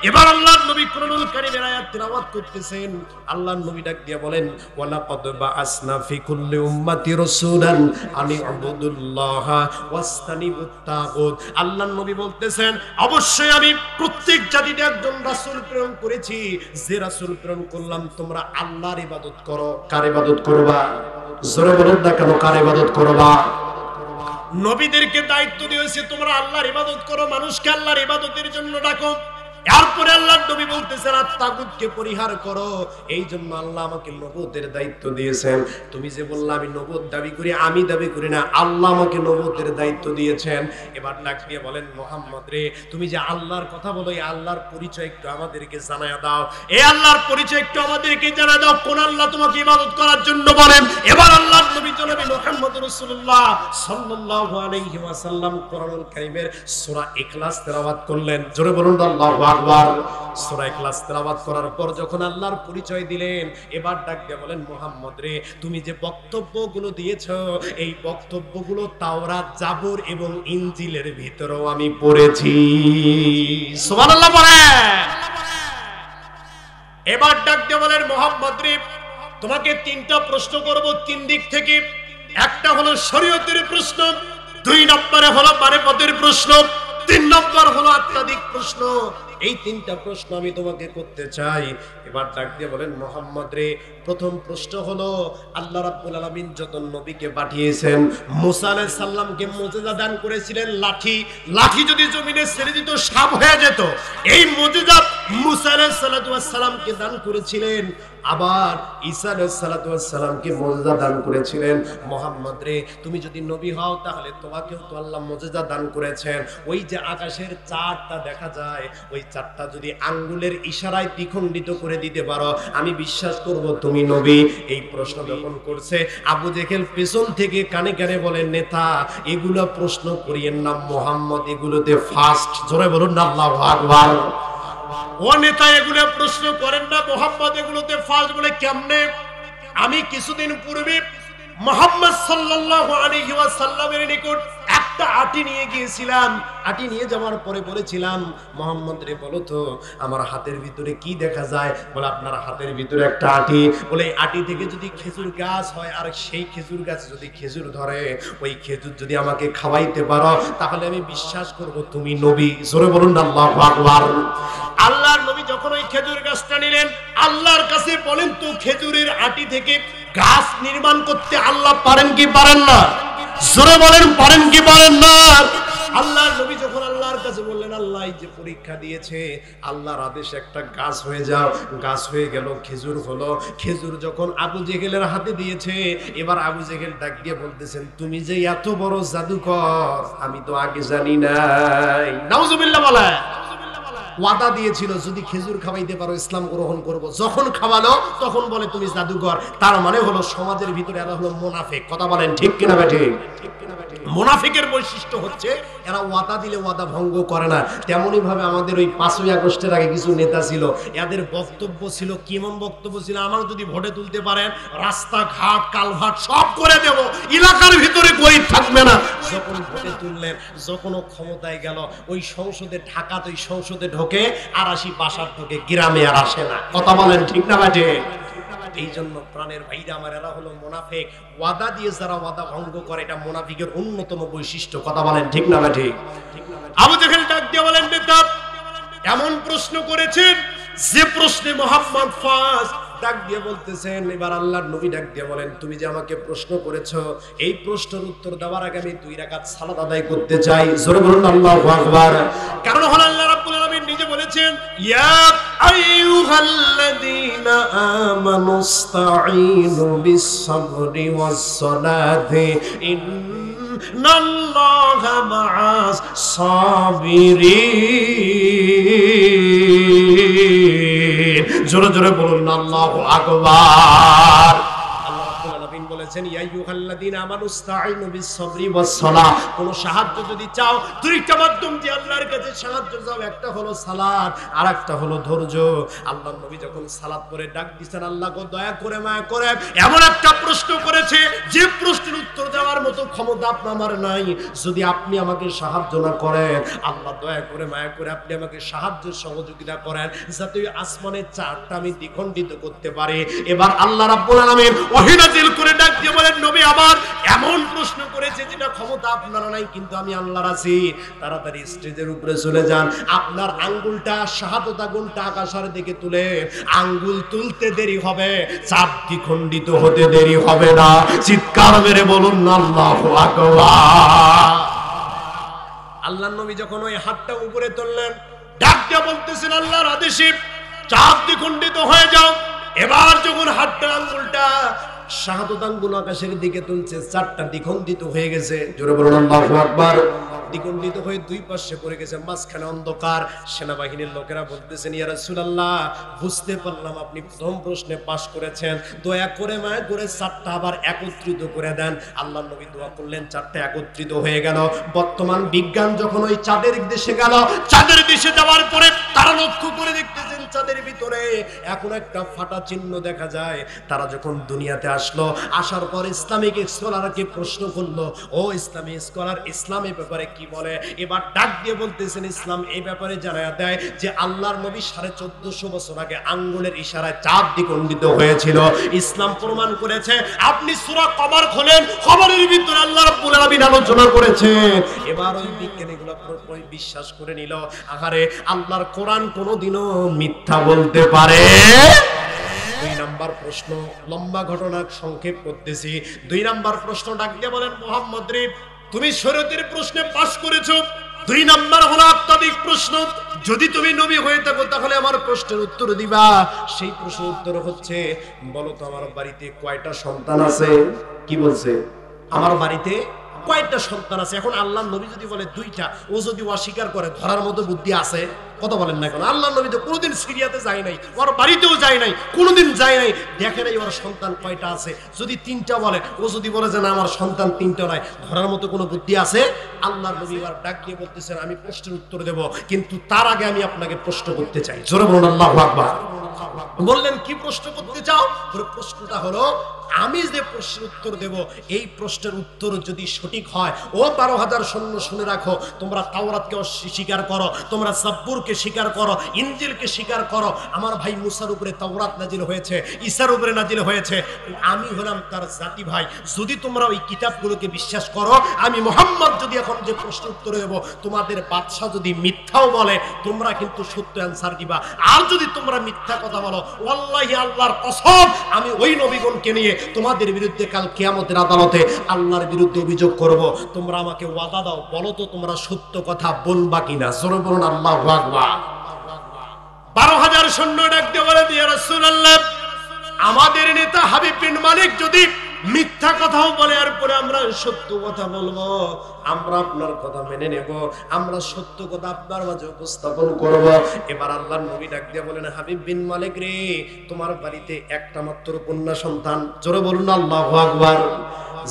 [SPEAKER 1] এবার আল্লাহর নবী কুরআনুল কারীমের আয়াত তিলাওয়াত করতেছেন। আল্লাহর নবী ডাক দিয়ে বলেন, ওয়ালাকাদ বাআসনা ফি কুল্লি উম্মাতি রাসূলান আনি ইবুদুল্লাহ ওয়াস্তানিবুত তাগুত। আল্লাহর নবী বলতেছেন, অবশ্যই আমি প্রত্যেক জাতিতে একজন রাসূল প্রেরণ করেছি, যে রাসূল প্রেরণ করলাম তোমরা আল্লাহর ইবাদত করো। কার ইবাদত করবা? জোরে বলুন না কেন, কার ইবাদত করবা? নবীদেরকে দায়িত্ব দিয়েছে তোমরা আল্লাহর ইবাদত করো, মানুষকে আল্লাহর ইবাদতের জন্য ডাকো। এরপরে আল্লাহর নবী বলতেছেন তাগুতকে পরিহার করো। এই জন্য আল্লাহ আমাকে নবুয়তের দায়িত্ব দিয়েছেন। তুমি যে বললা আমি নবুয়ত দাবি করি, আমি দাবি করি না, আল্লাহ আমাকে নবুয়তের দায়িত্ব দিয়েছেন। এবার ডাক দিয়ে বলেন মুহাম্মদ রে, তুমি যে আল্লাহর কথা বলো, এই আল্লাহর পরিচয় একটু আমাদেরকে জানায়া দাও। এই আল্লাহর পরিচয় একটু আমাদেরকে জানায়া দাও। কোন আল্লাহ তোমাকে ইবাদত করার জন্য বলেন? এবার আল্লাহর নবী জনাবে মুহাম্মদ রাসূলুল্লাহ সাল্লাল্লাহু আলাইহি ওয়াসাল্লাম কোরআনুল কারীমের সূরা ইখলাস তেলাওয়াত করলেন। জোরে বলুন আল্লাহু আকবার। সূরা ইখলাস তেলাওয়াত করার পর যখন আল্লাহর পরিচয় দিলেন, এবার ডাক দিয়ে বলেন মুহাম্মদ রে, তুমি যে বক্তব্যগুলো দিয়েছো, এই বক্তব্যগুলো তাওরাত, জাবুর এবং ইনজিলের ভিতরেও আমি পড়েছি। সুবহানাল্লাহ বলেন। এবার ডাক দিয়ে বলেন মুহাম্মদ রে, তোমাকে তিনটা প্রশ্ন করব তিন দিক থেকে। একটা হলো শরীয়তের প্রশ্ন, দুই নম্বরে হলো মারিফতের প্রশ্ন, তিন নম্বর হলো আত্মাদিক প্রশ্ন। এই তিনটা প্রশ্ন আমি তোমাকে করতে চাই। এবার ডাক দিয়ে বলেন মুহাম্মদ রে, প্রথম প্রশ্ন হলো আল্লাহ রাব্বুল আলামিন যত নবীকে পাঠিয়েছেন, মুসা আলাইহিস সালামকে মুজিজা দান করেছিলেন লাঠি। লাঠি যদি জমিনে ছেড়ে দিত সাপ হয়ে যেত। এই মুজিজা মুসা আলাইহিস সালামকে দান করেছিলেন। আবার ঈসা আলাইহিস সালামকে মুজিজা দান করেছিলেন। মুহাম্মদ রে, তুমি যদি নবী হও তাহলে তোমাকেও তো আল্লাহ মুজিজা দান করেছেন। ওই যে আকাশের চাঁদটা দেখা যায়, ওই চাঁদটা যদি আঙ্গুলের ইশারায় দ্বিখণ্ডিত করে দিতে পারো, আমি বিশ্বাস করব তুমি নবী। এই প্রশ্ন যখন করছে, আবু জেহেল পেছন থেকে কানে কানে বলেন, নেতা এগুলো প্রশ্ন করিয়েন না, মুহাম্মদ এগুলোতে ফার্স্ট। জোরে বলুন না আল্লাহু আকবার। ও নেতা এগুলো প্রশ্ন করেন না, মুহাম্মদ এগুলোতে ফার্স্ট। বলে কেমনে? আমি কিছুদিন পূর্বে মুহাম্মদ সাল্লাল্লাহু আলাইহি ওয়াসাল্লামের নিকট একটা আটি নিয়ে গিয়েছিলাম। আটি নিয়ে যাওয়ার পরে বলেছিলাম, মুহাম্মদ রে বলো তো আমার হাতের ভিতরে কি দেখা যায়? বলে আপনার হাতের ভিতরে একটা আটি। বলে এই আটি থেকে যদি খেজুর গাছ হয়, আর সেই খেজুর গাছে যদি খেজুর ধরে, ওই খেজুর যদি আমাকে খাওয়াইতে পারো, তাহলে আমি বিশ্বাস করব তুমি নবী। জোরে বলুন আল্লাহু আকবার। আল্লাহর নবী যখন ওই খেজুর গাছটা নিলেন, আল্লাহর কাছে বলেন তো খেজুরের আটি থেকে গাছ নির্মাণ করতে আল্লাহ পারেন কি পারেন না? জোরে বলেন পারেন কি পারেন না? আল্লাহর নবী যখন আল্লাহর কাছে বললেন, আল্লাহ যে পরীক্ষা দিয়েছে, আল্লাহর আদেশ একটা গাছ হয়ে যাও। গাছ হয়ে গেল, খেজুর হলো। খেজুর যখন আবু জেহেলের হাতে দিয়েছে, এবার আবু জেহেল ডাক দিয়ে বলতেছেন, তুমি যে এত বড় জাদুকর আমি তো আগে জানি নাই। নাউজুবিল্লাহ বলে। ওয়াদা দিয়েছিল যদি খেজুর খাওয়াইতে পারো ইসলাম গ্রহণ করব। যখন খাওয়ালো তখন বলে তুমি জাদুকর। তার মানে হলো সমাজের ভিতরে এরা হলো মুনাফিক। কথা বলেন ঠিক কিনা বেঠিক? মুনাফিকের বৈশিষ্ট্য হচ্ছে এরা ওয়াদা দিলে ওয়াদা ভঙ্গ করে না। তেমনি ভাবে আমাদের ওই 5ই আগস্টের আগে কিছু নেতা ছিল, এদের বক্তব্য ছিল, কেমন বক্তব্য ছিল? আমার যদি ভোটে তুলতে পারেন রাস্তাঘাট কালভার্ট সব করে দেব, এলাকার ভিতরে গরিব থাকবে না। যখন ভোটে তুললেন, যখন ক্ষমতায় গেল, ওই সংসদে ঢাকাতে ওই সংসদে ঢোকে আর আসি বাসার ঢোকে, গ্রামে আর আসে না। কথা বলেন ঠিক না বাজে? এই জন্য প্রাণের ভাইরা আমার, এরা হলো মুনাফিক। ওয়াদা দিয়ে যারা ওয়াদা ভঙ্গ করে, এটা মুনাফিকের অন্যতম বৈশিষ্ট্য। কথা বলেন ঠিক না ঠিক? আবু জেহেল ডাক দিয়ে বলেন, নেতা এমন প্রশ্ন করেছেন যে প্রশ্নে মুহাম্মদ ফার্স্ট। ডাক দিয়ে বলতেছেন, এবার আল্লাহর নবী ডাক দিয়ে বলেন, তুমি যে আমাকে প্রশ্ন করেছো, এই প্রশ্নের উত্তর দেওয়ার আগে আমি 2 রাকাত সালাত আদায় করতে চাই। জোরে বলুন আল্লাহু আকবার। কারণ হলো আল্লাহ রাব্বুল আলামিন নিজে বলেছেন, ইয়া আইয়ুহাল্লাযীনা আমানুস্তাঈনু বিস-সাবরি ওয়াস-সালাতি ইন্নাল্লাহা মা'আস সাবিরিন। জোরে জোরে বলুন আল্লাহু আকবার। বলেছেন, ইয়া আইয়ুহাল্লাযীনা আমানুস্তাঈনু বিস-সাবরি ওয়াস-সালাহ। কোন সাহায্য যদি চাও, দুইটা মাধ্যম দিয়ে আল্লাহর কাছে সাহায্য চাও। একটা হলো সালাত, আর একটা হলো ধৈর্য। আল্লাহর নবী যখন সালাত পড়ে ডাক দিয়েছেন, আল্লাহ গো দয়া করে মায়া করে এমন একটা প্রশ্ন করেছে যে প্রশ্নের উত্তর দেওয়ার মতো ক্ষমতা আমার নাই। যদি আপনি আমাকে সাহায্য না করেন, আল্লাহ দয়া করে মায়া করে আপনি আমাকে সাহায্য সহযোগিতা করেন, যাতে ওই আসমানের চাঁদটা আমি দ্বিখণ্ডিত করতে পারি। এবার আল্লাহ রাব্বুল আলামিন ওহী নাযিল করে ডাক দিয়ে বলেন, নবী আবার এমন প্রশ্ন করেছে যেটা ক্ষমতা আপনার নাই, কিন্তু আমি আল্লাহর আছি। তাড়াতাড়ি স্টেজের উপরে চলে যান, আপনার আঙ্গুলটা শাহাদাত আঙ্গুলটা আকাশের দিকে তুলে, আঙ্গুল তুলতে দেরি হবে, চাঁদ দ্বিখণ্ডিত হতে দেরি হবে না। চিৎকার মেরে বলুন আল্লাহু আকবার। আল্লাহর নবী যখন ওই হাতটা উপরে তুললেন, ডাক দিয়ে বলতেছেন আল্লাহর আদেশে চাঁদ দ্বিখণ্ডিত হয়ে যাও। এবার যখন হাতটা আঙ্গুলটা শাহাদাত আঙ্গুল আকাশের দিকে তুলছে, চারটা দ্বিখণ্ডিত হয়ে গেছে। জোরে বলুন আল্লাহু আকবার। দ্বিখণ্ডিত হয়ে দুই পাশে পড়ে গেছে, মাঝখানে অন্ধকার। সেনাবাহিনীর লোকেরা বলতেছেন, ইয়া রাসূলুল্লাহ, বুঝতে পারলাম আপনি প্রথম প্রশ্নে পাশ করেছেন, দয়া করে মায়া করে চারটা আবার একত্রিত করে দেন। আল্লাহর নবী দোয়া করলেন, চারটা একত্রিত হয়ে গেল। বর্তমান বিজ্ঞান যখন ওই চাঁদের দেশে গেল, চাঁদের দেশে যাওয়ার পরে তারা লক্ষ্য করে দেখতেছেন চাঁদের ভিতরে এখন একটা ফাটা চিহ্ন দেখা যায়। তারা যখন দুনিয়াতে আসলো, আসার পর ইসলামিক স্কলারকে প্রশ্ন করলো, ও ইসলামিক স্কলার, ইসলাম এই ব্যাপারে কি বলে? এবার ডাক দিয়ে বলতেছেন, ইসলাম এই ব্যাপারে জানায়া দেয় যে আল্লাহর নবী 1450 বছর আগে আঙ্গুলের ইশারায় চাঁদ দ্বিখণ্ডিত হয়েছিল। ইসলাম প্রমাণ করেছে। আপনি সূরা কমার খোলেন, খবরের ভিতরে আল্লাহ রাব্বুল আলামিন আলোচনা করেছেন। এবার ওই বিজ্ঞানীগুলো পুরোপুরি বিশ্বাস করে নিল, আহারে আল্লাহর কোরআন কোনোদিনও মিথ্যা বলতে পারে। 2 নাম্বার প্রশ্ন, লম্বা ঘটনা সংক্ষেপ করতেছি। 2 নাম্বার প্রশ্ন ডাক দিয়ে বলেন, মুহাম্মদ রে, তুমি শরীয়তের প্রশ্নে পাশ করেছো। 2 নাম্বার হলো আত্মাবিক প্রশ্ন। যদি তুমি নবী হয়ে থাকো তাহলে আমার প্রশ্নের উত্তর দিবা। সেই প্রশ্নের উত্তর হচ্ছে, বলো তো আমার বাড়িতে কয়টা সন্তান আছে? কি বলছে? আমার বাড়িতে কয়টা সন্তান আছে? এখন আল্লাহর নবী যদি বলে 2টা, ও যদি অস্বীকার করে, ধরার মতো বুদ্ধি আছে? কথা বলেন না কেন? আল্লাহর নবী তো কোনোদিন সিরিয়াতে যায় নাই, ওর বাড়িতেও যায় নাই, কোনোদিন যায় নাই, দেখে নাই ওর সন্তান কয়টা আছে। যদি 3টা বলে, ও যদি বলে যে না আমার সন্তান 3টা নয়, ধরার মতো কোনো বুদ্ধি আছে? আল্লাহর নবী এবার ডাক দিয়ে বলতেছেন, আমি প্রশ্নের উত্তর দেব, কিন্তু তার আগে আমি আপনাকে প্রশ্ন করতে চাই। জোরে বলুন আল্লাহু আকবার। বললেন, কি প্রশ্ন করতে চাও? প্রশ্নটা হলো, আমি যে প্রশ্নের উত্তর দেব, এই প্রশ্নের উত্তর যদি সঠিক হয়, ও 12,000 সৈন্য শুনে রাখো, তোমরা তাওরাতকে স্বীকার করো, তোমরা জাব্বুরকে স্বীকার করো, ইনজিলকে স্বীকার করো। আমার ভাই মুসার উপরে তাওরাত নাজিল হয়েছে, ঈসার উপরে নাজিল হয়েছে, আমি হলাম তার জাতি ভাই। যদি তোমরা ওই কিতাবগুলোকে বিশ্বাস করো, আমি মুহাম্মদ যদি এখন যে প্রশ্ন উত্তর দেব, তোমাদের বাদশা যদি মিথ্যাও বলে, তোমরা কিন্তু সত্য অ্যানসার দিবা। আর যদি তোমরা মিথ্যা কথা বলো, ওয়াল্লাহি আল্লাহর কসম, আমি ওই নবীগণকে নিয়ে তোমাদের বিরুদ্ধে কাল কিয়ামতের আদালতে আল্লাহর বিরুদ্ধে অভিযোগ করব। তোমরা আমাকে ওয়াদা দাও, বলো তো তোমরা সত্য কথা বলবা কিনা? জোরে বলুন আল্লাহু আকবার। 12,000 সৈন্য ডাক দিয়ে বলে, ইয়া রাসূলুল্লাহ, আমাদের নেতা হাবিব বিন মালিক যদি মিথ্যা কথাও বলে, আর পরে আমরা সত্য কথা বলবো, আমরা আপনার কথা মেনে নেব, আমরা সত্য কথা আপনার মাঝে উপস্থাপন করব। এবার আল্লাহর নবী ডাক দিয়ে বলেন, হাবিব বিন মালিক রে, তোমার বাড়িতে একটা মাত্র কন্যা সন্তান। জোরে বলুন আল্লাহু আকবার।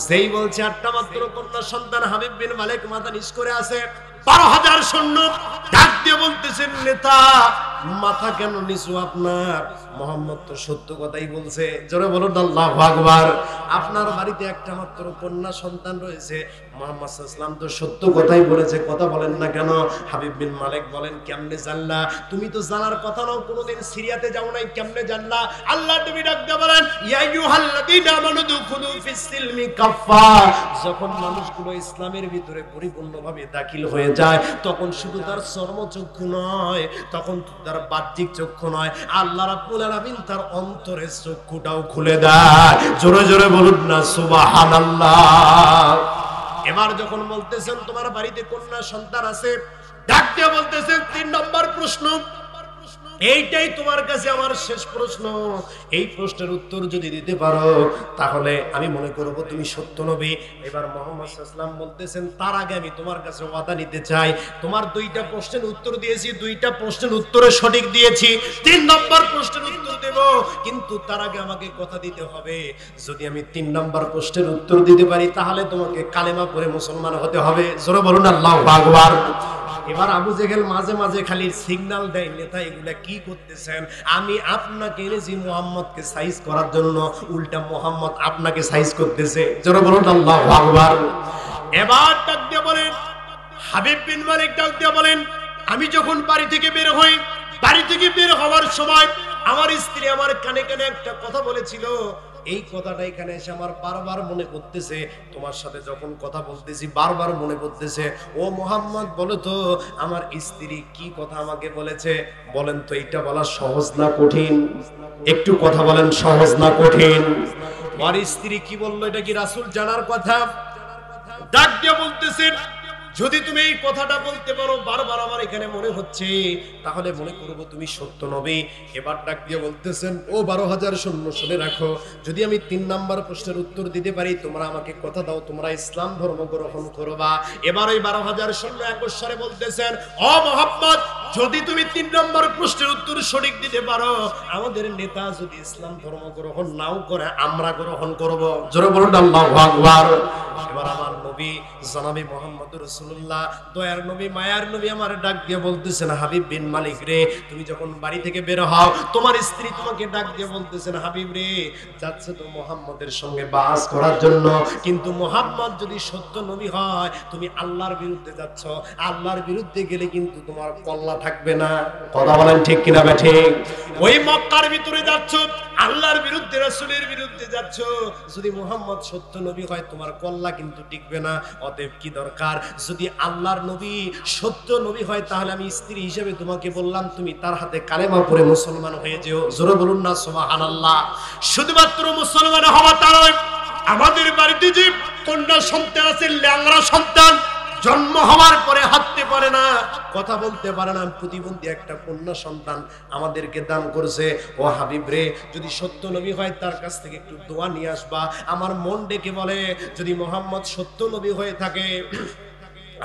[SPEAKER 1] যেই বলছে একটা মাত্র কন্যা সন্তান, হাবিব বিন মালিক মাথা নিচ করে আছে। 12,000 সৈন্য ডাক দিয়ে বলতেছেন, নেতা মাথা কেন নিচু আপনার? মুহাম্মদ তো সত্য কথাই বলছে। জোরে বলুন আল্লাহু আকবার। আপনার বাড়িতে একটা মাত্র কন্যা সন্তান রয়েছে, মুহাম্মদ সাল্লাল্লাহু আলাইহি ওয়াসাল্লাম তো সত্য কথাই বলেছে, কথা বলেন না কেন? হাবিব বিন মালিক বলেন, কেমনে জানলা? তুমি তো জানার কথা নাও, কোনোদিন সিরিয়াতে যাও নাই, কেমনে জানলা? আল্লাহর নবী ডাক দিয়ে বলেন, ইয়া আইয়ুহাল্লাযীনা আমানু দুখুলু ফিস-সিলমি কাফফা। যখন মানুষগুলো ইসলামের ভিতরে পরিপূর্ণভাবে দাখিল হয়ে যায়, তখন শুধু তার চর্মচক্ষু নয়, তখন তার বাহ্যিক চক্ষু নয়, আল্লাহ রাব্বুল আলামিন তার অন্তরের চক্ষুটাও খুলে দেয়। জোরে জোরে বলুন না সুবহানাল্লাহ। এবার যখন বলতেছেন তোমার বাড়িতে কন্যা সন্তান আছে, ডাক দিয়ে বলতেছেন 3 নম্বর প্রশ্ন, এইটাই তোমার কাছে আমার শেষ প্রশ্ন। এই প্রশ্নের উত্তর যদি দিতে পারো, তাহলে আমি মনে করব তুমি সত্য নবী। এবার মুহাম্মদ সাল্লাল্লাহু আলাইহি ওয়াসাল্লাম বলতেছেন, তার আগে আমি তোমার কাছে ওয়াদা নিতে চাই। তোমার 2টা প্রশ্নের উত্তর দিয়েছি, 2টা প্রশ্নের উত্তরে সঠিক দিয়েছি, 3 নম্বর প্রশ্নের উত্তর দেব, কিন্তু তার আগে আমাকে কথা দিতে হবে, যদি আমি 3 নম্বর প্রশ্নের উত্তর দিতে পারি, তাহলে তোমাকে কালেমা পড়ে মুসলমান হতে হবে। জোরে বলুন আল্লাহু আকবার। এবার আবু জেহেল মাঝে মাঝে খালি সিগন্যাল দেয়, নেতা এগুলা কি করতেছেন? আমি আপনাকে এনেছি মুহাম্মদকে সাইজ করার জন্য, উল্টা মুহাম্মদ আপনাকে সাইজ করতেছে। জোরে বলুন আল্লাহু আকবার। এবার ডাক দিয়ে বলেন, হাবিব বিন মালিক ডাক দিয়ে বলেন, আমি যখন বাড়ি থেকে বের হই, বাড়ি থেকে বের হওয়ার সময় আমার স্ত্রী আমার কানে কানে একটা কথা বলেছিল, এই কথাটা এখানে এসে আমার বারবার মনে পড়তেছে। তোমার সাথে যখন কথা বলতেছি বারবার মনে পড়তেছে। ও মুহাম্মদ, বলো তো আমার স্ত্রী কি কথা আমাকে বলেছে? বলেন তো, এটা বলা সহজ না কঠিন? একটু কথা বলেন, সহজ না কঠিন? আমার স্ত্রী কি বললো, এটা কি রাসূল জানার কথা? ডাক দিয়ে বলতেছেন, যদি তুমি এই কথাটা বলতে পারো, বারবার আমার এখানে মনে হচ্ছে, তাহলে মনে করবো তুমি সত্য নবী। এবার ডাক দিয়ে বলতেছেন, ও 12,000 সৈন্য শুনে রাখো, যদি আমি 3 নাম্বার প্রশ্নের উত্তর দিতে পারি, তোমরা আমাকে কথা দাও তোমরা ইসলাম ধর্ম গ্রহণ করবা। এবার ওই 12,000 সৈন্য একস্বরে বলতেছেন, ও মুহাম্মদ, যদি তুমি 3 নম্বর প্রশ্নের উত্তর সঠিক দিতে পারো, আমাদের নেতা যদি ইসলাম ধর্ম গ্রহণ নাও করে, আমরা গ্রহণ করব। জোরে বলুন আল্লাহু আকবার। এবার আমার নবী জনাবে মুহাম্মদ রাসূলুল্লাহ, দয়ার নবী, মায়ার নবী আমার ডাক দিয়ে বলতেছেন, হাবিব বিন মালিক রে, তুমি যখন বাড়ি থেকে বের হও, তোমার স্ত্রী তোমাকে ডাক দিয়ে বলতেছেন, হাবিব রে, যাচ্ছে তো মুহাম্মদের সঙ্গে বাস করার জন্য, কিন্তু মুহাম্মদ যদি সত্য নবী হয়, তুমি আল্লাহর বিরুদ্ধে যাচ্ছ, আল্লাহর বিরুদ্ধে গেলে কিন্তু তোমার কল্লা থাকবে না। কথা বলেন ঠিক কিনা বে ঠিক? ওই মক্কার ভিতরে যাচ্ছ, আল্লাহর বিরুদ্ধে, রাসূলের বিরুদ্ধে যাচ্ছ, যদি মুহাম্মদ সত্য নবী হয়, তোমার কল্লা কিন্তু টিকবে না। অতএব কি দরকার, যদি আল্লাহর নবী সত্য নবী হয়, তাহলে আমি স্ত্রী হিসেবে তোমাকে বললাম, তুমি তার হাতে কালেমা পড়ে মুসলমান হয়ে যেও। জোরে বলুন না সুবহানাল্লাহ। শুধুমাত্র মুসলমান হওয়া তা নয়, আমাদের বাড়িতে যে কন্যা সন্তান আছে, ল্যাংড়া সন্তান, জন্ম হওয়ার পরে হাঁটতে পারে না, কথা বলতে পারে না, প্রতিবন্ধী একটা কন্যা সন্তান আমাদেরকে দান করেছে। ও হাবিব রে, যদি সত্য নবী হয়, তার কাছ থেকে একটু দোয়া নিয়ে আসবা। আমার মন ডেকে বলে, যদি মুহাম্মদ সত্য নবী হয়ে থাকে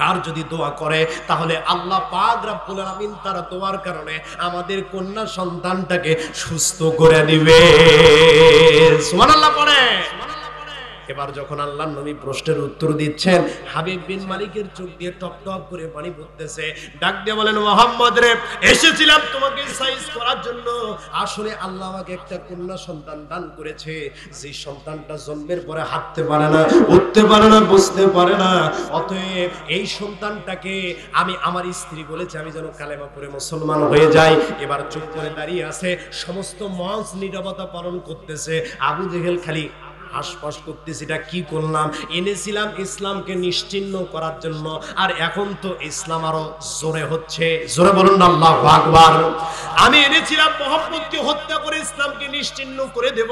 [SPEAKER 1] আর যদি দোয়া করে, তাহলে আল্লাহ পাক রব্বুল আলামিন তার দোয়ার কারণে আমাদের কন্যা সন্তানটাকে সুস্থ করে দিবে। সুবহানাল্লাহ পড়ে। এবার যখন আল্লাহর নবী প্রশ্নের উত্তর দিচ্ছেন, হাবিব বিন মালিকের চোখ দিয়ে টপ টপ করে পানি পড়তেছে। ডাক দিয়ে বলেন, মুহাম্মদ রে, এসেছিলাম তোমাকে সাইজ করার জন্য। আসলে আল্লাহ আমাকে একটা কন্যা সন্তান দান করেছে, যে সন্তানটা জন্মের পরে হাঁটতে পারে না, উঠতে পারে না, বুঝতে পারে না। অতএব এই সন্তানটাকে আমি আমার স্ত্রী বলেছে, আমি যেন কালেমা পড়ে মুসলমান হয়ে যাই। এবার চুপ করে দাঁড়িয়ে আছে, সমস্ত মঞ্চ নীরবতা পালন করতেছে। আবু জেহেল খালি আশপাশ করতেছি, এটা কি করলাম? এনেছিলাম ইসলামকে নিশ্চিহ্ন করার জন্য, আর এখন তো ইসলাম আরো জোরে হচ্ছে। জোরে বলুন আল্লাহু আকবার। আমি এনেছিলাম মুহাম্মদকে হত্যা করে ইসলামকে নিশ্চিহ্ন করে দেব,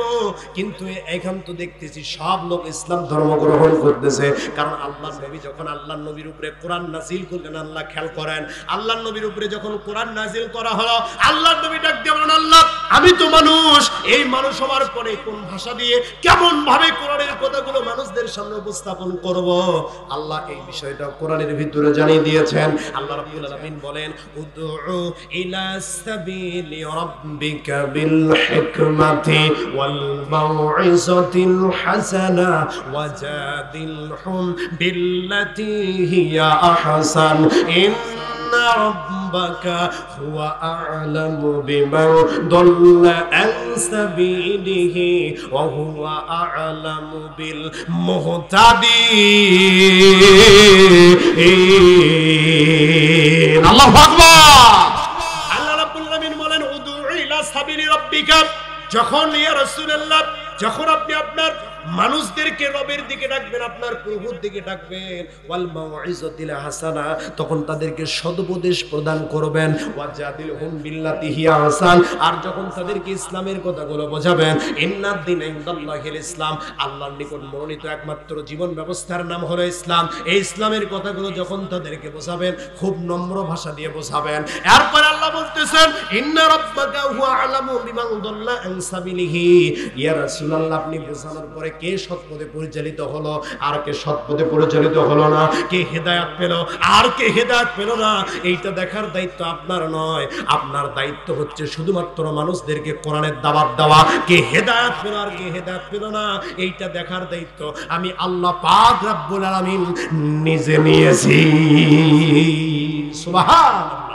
[SPEAKER 1] কিন্তু এখন তো দেখতেছি সব লোক ইসলাম ধর্ম গ্রহণ করতেছে। কারণ আল্লাহর নবী যখন আল্লাহর নবীর উপরে কোরআন নাজিল করলেন, আল্লাহ খেয়াল করেন, আল্লাহর নবীর উপরে যখন কোরআন নাজিল করা হলো, আল্লাহর নবী ডাক দিয়ে বলেন, আল্লাহ, আমি তো মানুষ, এই মানুষ হওয়ার পরে কোন ভাষা দিয়ে, কেমন ভাবে কোরআনের কথাগুলো মানুষদের সামনে উপস্থাপন করব, আল্লাহ এই বিষয়টা কোরআনের ভিতরে জানিয়ে দিয়েছেন। আল্লাহ রাব্বুল আলামিন বলেন, উদউ ইলা সাবিলি রাব্বিকা বিল হিকমাতি ওয়াল মাউইজাতিল হাসানা ওয়াজাদিলহুম বিল্লাতি হিয়া আহসান ইন্না রাব্বাকা হুয়া আ'লামু বিমান দাল্লা আন সাবিলিহি ওয়া হুয়া আ'লামু বিল মুহতাদিন। আল্লাহু আকবার। আল্লাহ রাব্বুল আলামিন বলেন, উদউ ইলা সাবিলি রাব্বিকা, যখন ইয়া রাসূলুল্লাহ, যখন আপনি আপনার মানুষদেরকে রবের দিকে ডাকবেন, আপনার প্রভুর দিকে ডাকবেন, ওয়াল মাউইজাতিল হাসানা, তখন তাদেরকে সদুপদেশ প্রদান করবেন, ওয়াজাদিলহুম বিল্লাতি হিয়া আহসান, আর যখন তাদেরকে ইসলামের কথাগুলো বোঝাবেন, ইন্নাদ দীনা ইনদাল্লাহিল ইসলাম, আল্লাহর নিকট মনোনীত একমাত্র জীবন ব্যবস্থার নাম হলো ইসলাম। এই ইসলামের কথাগুলো যখন তাদেরকে বোঝাবেন, খুব নম্র ভাষা দিয়ে বোঝাবেন। এরপর আল্লাহ বলতেছেন, ইন্না রাব্বাকা হুয়া আ'লামু বিমান দাল্লা আন সাবিলিহি, ইয়া রাসূলুল্লাহ, আপনি বোঝানোর পরে কে সৎপথে পরিচালিত হলো আর কে সৎপথে পরিচালিত হলো না, কে হেদায়েত পেল আর কে হেদায়েত পেল না, এইটা দেখার দায়িত্ব আপনার নয়। আপনার দায়িত্ব হচ্ছে শুধুমাত্র মানুষদেরকে কোরআনের দাওয়াত দেওয়া। কে হেদায়েত পেল আর কে হেদায়েত পেল না, এইটা দেখার দায়িত্ব আমি আল্লাহ পাক রব্বুল আলামিন নিজে নিয়েছি। সুবহানাল্লাহ।